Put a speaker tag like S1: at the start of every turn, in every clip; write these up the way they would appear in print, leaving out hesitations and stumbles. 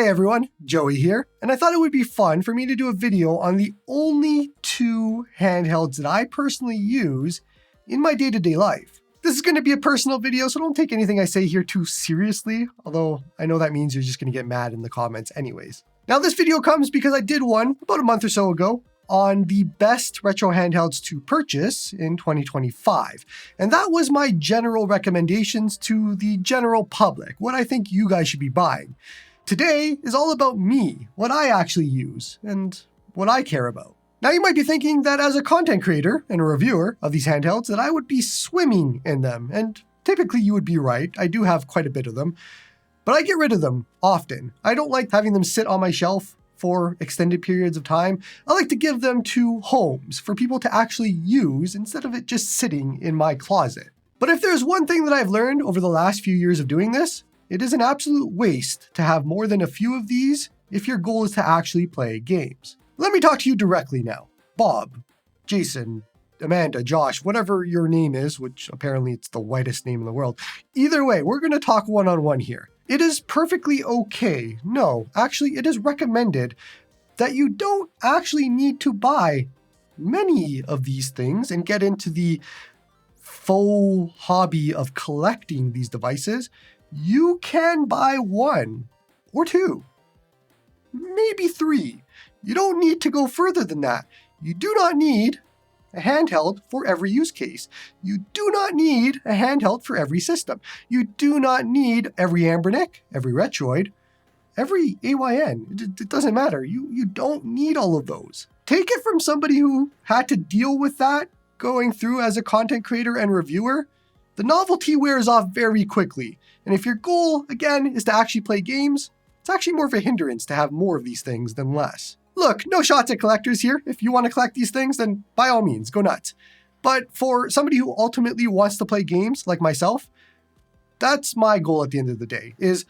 S1: everyone, Joey here, and I thought it would be fun for me to do a video on the only two handhelds that I personally use in my day-to-day life. This is going to be a personal video, so don't take anything I say here too seriously, although I know that means you're just going to get mad in the comments anyways. Now this video comes because I did one about a month or so ago on the best retro handhelds to purchase in 2025. And that was my general recommendations to the general public, what I think you guys should be buying. Today is all about me, what I actually use, and what I care about. Now you might be thinking that as a content creator and a reviewer of these handhelds that I would be swimming in them, and typically you would be right, I do have quite a bit of them, but I get rid of them often. I don't like having them sit on my shelf for extended periods of time. I like to give them to homes for people to actually use instead of it just sitting in my closet. But if there's one thing that I've learned over the last few years of doing this, it is an absolute waste to have more than a few of these if your goal is to actually play games. Let me talk to you directly now. Bob, Jason, Amanda, Josh, whatever your name is, which apparently it's the whitest name in the world. Either way, we're going to talk one-on-one here. It is perfectly okay. No, actually, it is recommended that you don't actually need to buy many of these things and get into the faux hobby of collecting these devices. You can buy one or two, maybe three. You don't need to go further than that. You do not need a handheld for every use case. You do not need a handheld for every system. You do not need every Anbernic, every Retroid, every AYN. It doesn't matter. You don't need all of those. Take it from somebody who had to deal with that going through as a content creator and reviewer. The novelty wears off very quickly. And if your goal, again, is to actually play games, it's actually more of a hindrance to have more of these things than less. Look, no shots at collectors here. If you want to collect these things, then by all means, go nuts. But for somebody who ultimately wants to play games like myself, that's my goal at the end of the day, is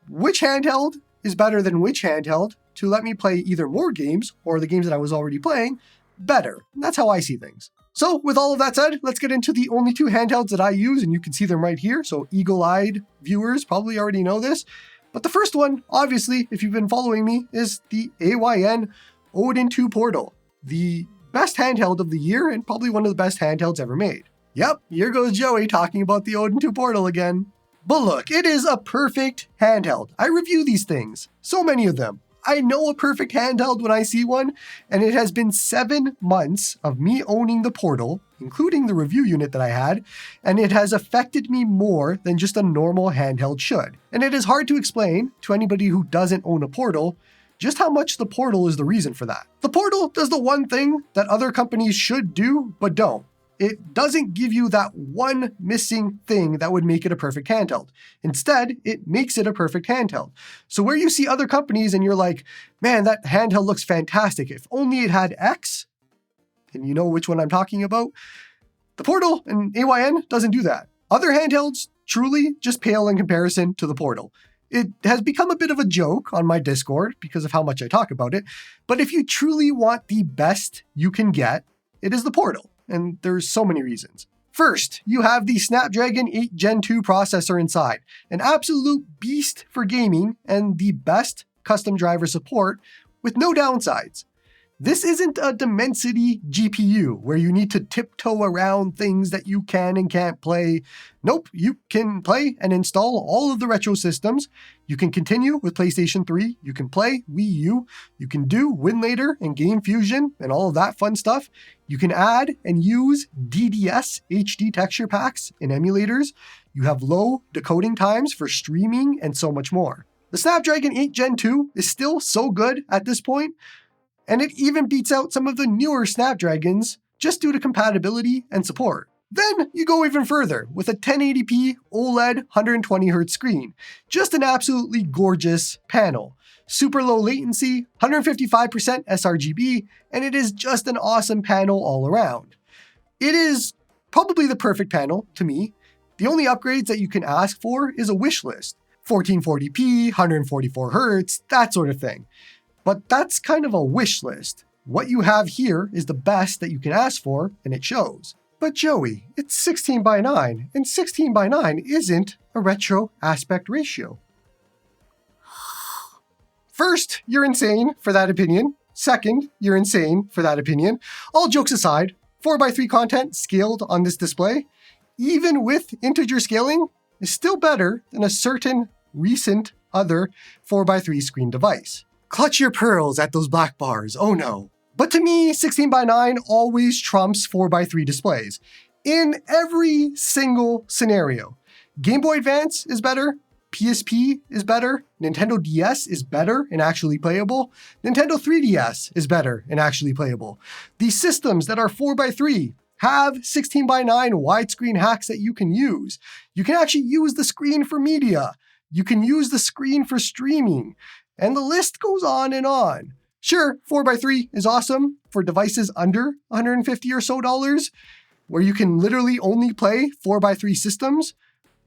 S1: which handheld is better than which handheld to let me play either more games or the games that I was already playing better. And that's how I see things. So with all of that said, let's get into the only two handhelds that I use, and you can see them right here. So eagle-eyed viewers probably already know this. But the first one, obviously, if you've been following me, is the AYN Odin 2 Portal, the best handheld of the year and probably one of the best handhelds ever made. Yep, here goes Joey talking about the Odin 2 Portal again. But look, it is a perfect handheld. I review these things, so many of them. I know a perfect handheld when I see one, and it has been 7 months of me owning the Portal, including the review unit that I had, and it has affected me more than just a normal handheld should. And it is hard to explain to anybody who doesn't own a Portal just how much the Portal is the reason for that. The Portal does the one thing that other companies should do, but don't. It doesn't give you that one missing thing that would make it a perfect handheld. Instead, it makes it a perfect handheld. So where you see other companies and you're like, man, that handheld looks fantastic. If only it had X, and you know which one I'm talking about, the Portal and AYN doesn't do that. Other handhelds truly just pale in comparison to the Portal. It has become a bit of a joke on my Discord because of how much I talk about it. But if you truly want the best you can get, it is the Portal. And there's so many reasons. First, you have the Snapdragon 8 Gen 2 processor inside, an absolute beast for gaming and the best custom driver support with no downsides. This isn't a Dimensity GPU where you need to tiptoe around things that you can and can't play. Nope, you can play and install all of the retro systems. You can continue with PlayStation 3, you can play Wii U, you can do WinLater and Game Fusion and all of that fun stuff. You can add and use DDS HD texture packs and emulators. You have low decoding times for streaming and so much more. The Snapdragon 8 Gen 2 is still so good at this point, and it even beats out some of the newer Snapdragons just due to compatibility and support. Then you go even further with a 1080p OLED 120Hz screen. Just an absolutely gorgeous panel. Super low latency, 155% sRGB, and it is just an awesome panel all around. It is probably the perfect panel to me. The only upgrades that you can ask for is a wish list. 1440p, 144Hz, that sort of thing. But that's kind of a wish list. What you have here is the best that you can ask for, and it shows. But Joey, it's 16:9, and 16:9 isn't a retro aspect ratio. First, you're insane for that opinion. Second, you're insane for that opinion. All jokes aside, 4x3 content scaled on this display, even with integer scaling, is still better than a certain recent other 4x3 screen device. Clutch your pearls at those black bars, oh no. But to me, 16:9 always trumps 4x3 displays in every single scenario. Game Boy Advance is better, PSP is better, Nintendo DS is better and actually playable, Nintendo 3DS is better and actually playable. These systems that are 4x3 have 16:9 widescreen hacks that you can use. You can actually use the screen for media. You can use the screen for streaming. And the list goes on and on. Sure, 4x3 is awesome for devices under $150 or so, where you can literally only play 4x3 systems.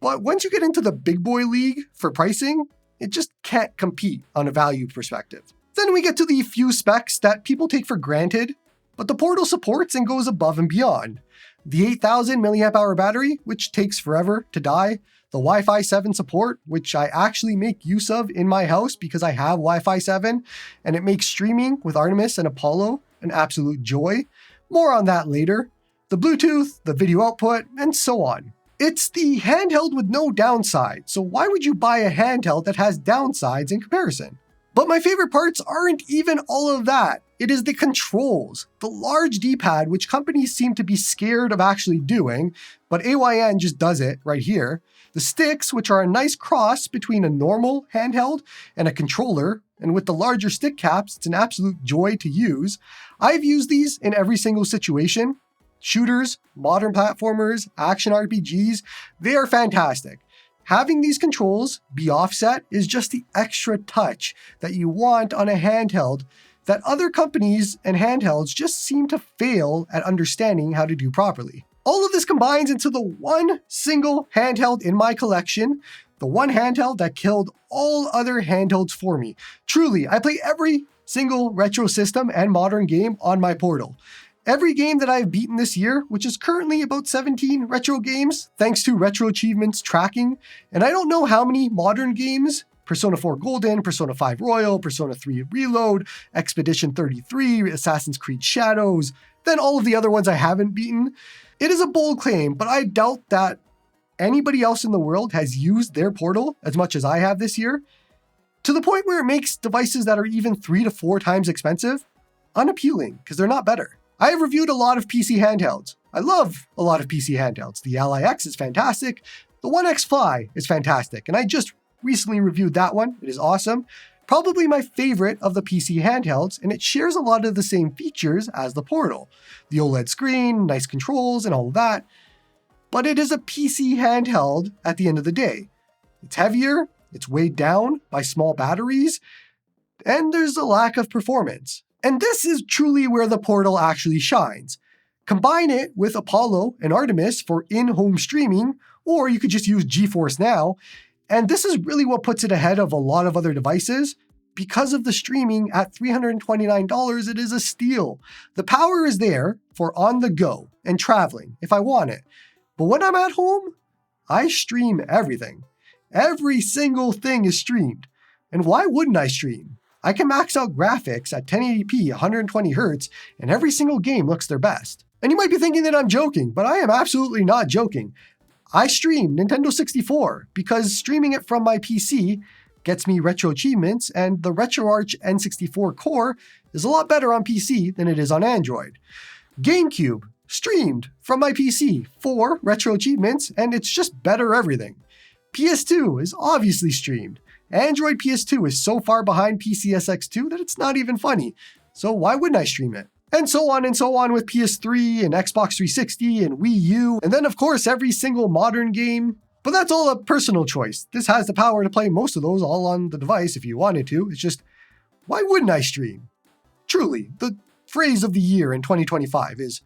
S1: But once you get into the big boy league for pricing, it just can't compete on a value perspective. Then we get to the few specs that people take for granted, but the Portal supports and goes above and beyond. The 8,000 mAh battery, which takes forever to die. The Wi-Fi 7 support, which I actually make use of in my house because I have Wi-Fi 7, and it makes streaming with Artemis and Apollo an absolute joy. More on that later. The Bluetooth, the video output, and so on. It's the handheld with no downside, so why would you buy a handheld that has downsides in comparison? But my favorite parts aren't even all of that. It is the controls, the large D-pad, which companies seem to be scared of actually doing, but AYN just does it right here. The sticks, which are a nice cross between a normal handheld and a controller, and with the larger stick caps, it's an absolute joy to use. I've used these in every single situation. Shooters, modern platformers, action RPGs, they are fantastic. Having these controls be offset is just the extra touch that you want on a handheld that other companies and handhelds just seem to fail at understanding how to do properly. All of this combines into the one single handheld in my collection, the one handheld that killed all other handhelds for me. Truly, I play every single retro system and modern game on my Portal. Every game that I've beaten this year, which is currently about 17 retro games, thanks to Retro Achievements tracking, and I don't know how many modern games, Persona 4 Golden, Persona 5 Royal, Persona 3 Reload, Expedition 33, Assassin's Creed Shadows, then all of the other ones I haven't beaten. It is a bold claim, but I doubt that anybody else in the world has used their Portal as much as I have this year, to the point where it makes devices that are even 3 to 4 times expensive unappealing, because they're not better. I have reviewed a lot of PC handhelds. I love a lot of PC handhelds. The Ally X is fantastic. The One X Fly is fantastic. And I just recently reviewed that one. It is awesome. Probably my favorite of the PC handhelds, and it shares a lot of the same features as the Portal. The OLED screen, nice controls, and all of that. But it is a PC handheld at the end of the day. It's heavier, it's weighed down by small batteries, and there's a lack of performance. And this is truly where the Portal actually shines. Combine it with Apollo and Artemis for in-home streaming, or you could just use GeForce Now, and this is really what puts it ahead of a lot of other devices. Because of the streaming at $329, it is a steal. The power is there for on the go and traveling if I want it. But when I'm at home, I stream everything. Every single thing is streamed. And why wouldn't I stream? I can max out graphics at 1080p, 120 Hz, and every single game looks their best. And you might be thinking that I'm joking, but I am absolutely not joking. I stream Nintendo 64 because streaming it from my PC gets me retro achievements, and the RetroArch N64 core is a lot better on PC than it is on Android. GameCube streamed from my PC for retro achievements, and it's just better everything. PS2 is obviously streamed. Android PS2 is so far behind PCSX2 that it's not even funny. So why wouldn't I stream it? And so on with PS3 and Xbox 360 and Wii U. And then of course every single modern game. But that's all a personal choice. This has the power to play most of those all on the device if you wanted to. It's just, why wouldn't I stream? Truly, the phrase of the year in 2025 is,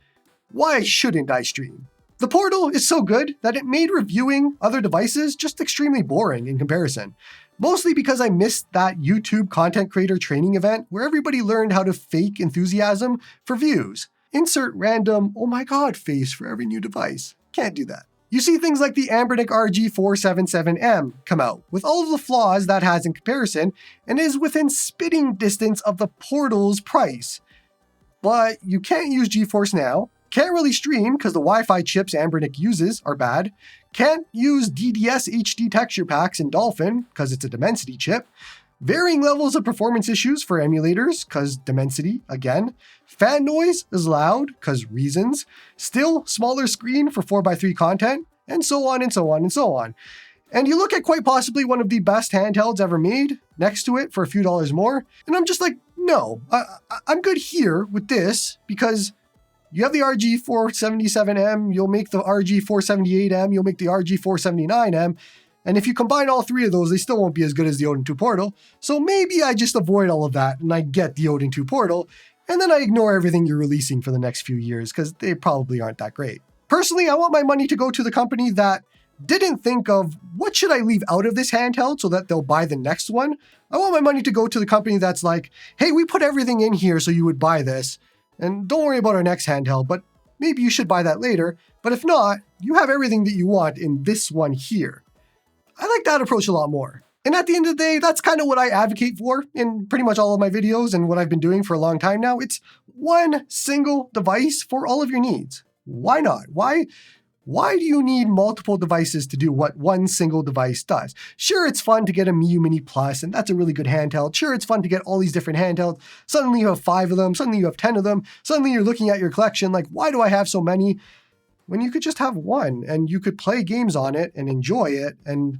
S1: why shouldn't I stream? The Portal is so good that it made reviewing other devices just extremely boring in comparison. Mostly because I missed that YouTube content creator training event where everybody learned how to fake enthusiasm for views. Insert random, oh my god face for every new device. Can't do that. You see things like the Anbernic RG477M come out, with all of the flaws that has in comparison, and is within spitting distance of the Portal's price. But you can't use GeForce Now, can't really stream because the Wi-Fi chips Anbernic uses are bad, can't use DDS HD texture packs in Dolphin because it's a Dimensity chip, varying levels of performance issues for emulators because Dimensity again, fan noise is loud because reasons, still smaller screen for 4x3 content, and so on and so on and so on. And you look at quite possibly one of the best handhelds ever made next to it for a few dollars more, and I'm just like, no, I'm good here with this because you have the RG477M, you'll make the RG478M, you'll make the RG479M, and if you combine all three of those, they still won't be as good as the Odin 2 Portal. So maybe I just avoid all of that and I get the Odin 2 Portal, and then I ignore everything you're releasing for the next few years because they probably aren't that great. Personally, I want my money to go to the company that didn't think of what should I leave out of this handheld so that they'll buy the next one. I want my money to go to the company that's like, hey, we put everything in here so you would buy this. And don't worry about our next handheld, but maybe you should buy that later. But if not, you have everything that you want in this one here. I like that approach a lot more. And at the end of the day, that's kind of what I advocate for in pretty much all of my videos and what I've been doing for a long time now. It's one single device for all of your needs. Why not? Why do you need multiple devices to do what one single device does? Sure, it's fun to get a Miu Mini Plus, and that's a really good handheld. Sure, it's fun to get all these different handhelds. Suddenly you have 5 of them. Suddenly you have 10 of them. Suddenly you're looking at your collection like, why do I have so many? When you could just have one, and you could play games on it and enjoy it and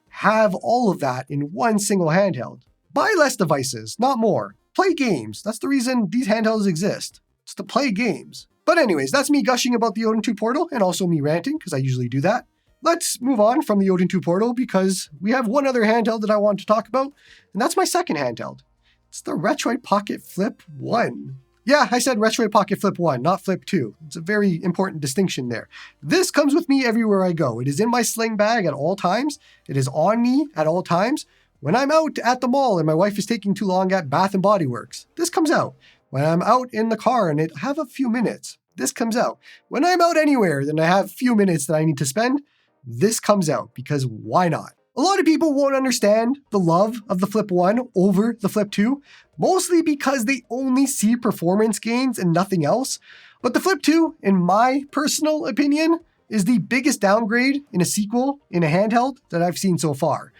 S1: have all of that in one single handheld. Buy less devices, not more. Play games. That's the reason these handhelds exist. It's to play games. But anyways, that's me gushing about the Odin 2 Portal and also me ranting because I usually do that. Let's move on from the Odin 2 Portal because we have one other handheld that I want to talk about, and that's my second handheld. It's the Retroid Pocket Flip 1. Yeah, I said Retroid Pocket Flip 1, not Flip 2. It's a very important distinction there. This comes with me everywhere I go. It is in my sling bag at all times. It is on me at all times. When I'm out at the mall and my wife is taking too long at Bath & Body Works, this comes out. When I'm out in the car and I have a few minutes, this comes out. When I'm out anywhere and I have a few minutes that I need to spend, this comes out because why not? A lot of people won't understand the love of the Flip 1 over the Flip 2, mostly because they only see performance gains and nothing else. But the Flip 2, in my personal opinion, is the biggest downgrade in a sequel in a handheld that I've seen so far.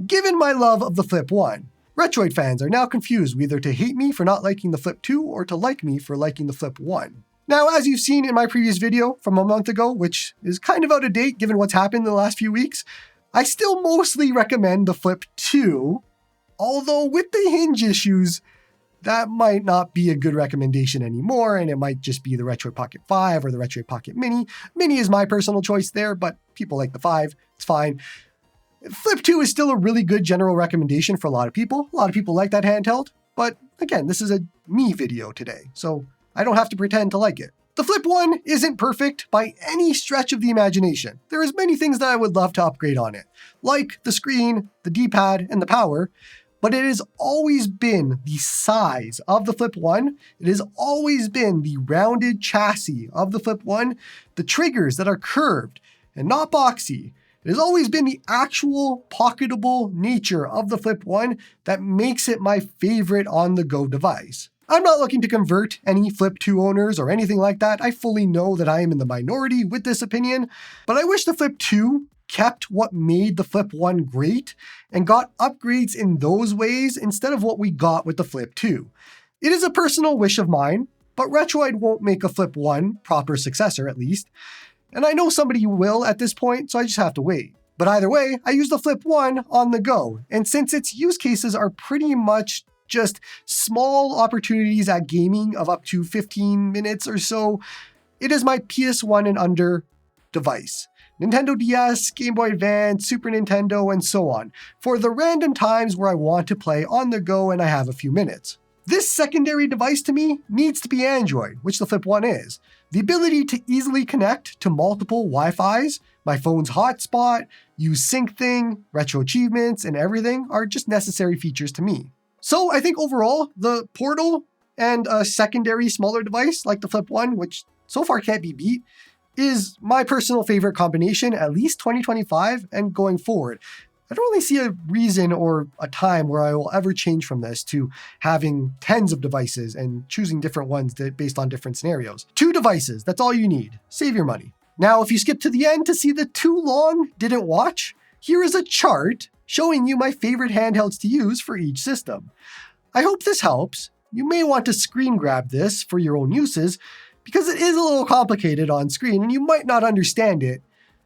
S1: Given my love of the Flip 1, Retroid fans are now confused whether to hate me for not liking the Flip 2 or to like me for liking the Flip 1. Now, as you've seen in my previous video from a month ago, which is kind of out of date given what's happened in the last few weeks, I still mostly recommend the Flip 2, although with the hinge issues, that might not be a good recommendation anymore, and it might just be the Retroid Pocket 5 or the Retroid Pocket Mini. Mini is my personal choice there, but people like the 5, it's fine. Flip 2 is still a really good general recommendation for a lot of people. A lot of people like that handheld, but again, this is a me video today, so I don't have to pretend to like it. The Flip 1 isn't perfect by any stretch of the imagination. There is many things that I would love to upgrade on it, like the screen, the D-pad, and the power, but it has always been the size of the Flip 1. It has always been the rounded chassis of the Flip 1, the triggers that are curved and not boxy. It has always been the actual pocketable nature of the Flip 1 that makes it my favorite on-the-go device. I'm not looking to convert any Flip 2 owners or anything like that. I fully know that I am in the minority with this opinion, but I wish the Flip 2 kept what made the Flip 1 great and got upgrades in those ways instead of what we got with the Flip 2. It is a personal wish of mine, but Retroid won't make a Flip 1 proper successor at least. And I know somebody will at this point, so I just have to wait. But either way, I use the Flip 1 on the go, and since its use cases are pretty much just small opportunities at gaming of up to 15 minutes or so, it is my PS1 and under device. Nintendo DS, Game Boy Advance, Super Nintendo, and so on, for the random times where I want to play on the go and I have a few minutes. This secondary device to me needs to be Android, which the Flip 1 is. The ability to easily connect to multiple Wi-Fis, my phone's hotspot, use SyncThing, retro achievements, and everything are just necessary features to me. So I think overall, the Portal and a secondary smaller device like the Flip 1, which so far can't be beat, is my personal favorite combination, at least 2025 and going forward. I don't really see a reason or a time where I will ever change from this to having tens of devices and choosing different ones based on different scenarios. 2 devices, that's all you need. Save your money. Now, if you skip to the end to see the too long didn't watch, here is a chart showing you my favorite handhelds to use for each system. I hope this helps. You may want to screen grab this for your own uses because it is a little complicated on screen and you might not understand it.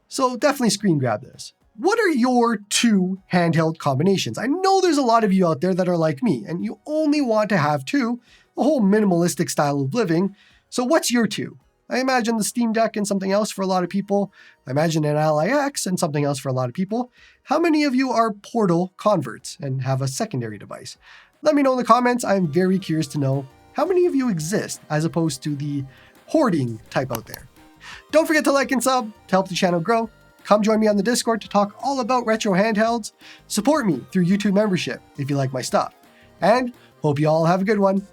S1: So definitely screen grab this. What are your 2 handheld combinations? I know there's a lot of you out there that are like me and you only want to have 2, a whole minimalistic style of living. So what's your 2? I imagine the Steam Deck and something else for a lot of people. I imagine an Ally X and something else for a lot of people. How many of you are Portal converts and have a secondary device? Let me know in the comments. I'm very curious to know how many of you exist as opposed to the hoarding type out there. Don't forget to like and sub to help the channel grow. Come join me on the Discord to talk all about retro handhelds. Support me through YouTube membership if you like my stuff. And hope you all have a good one.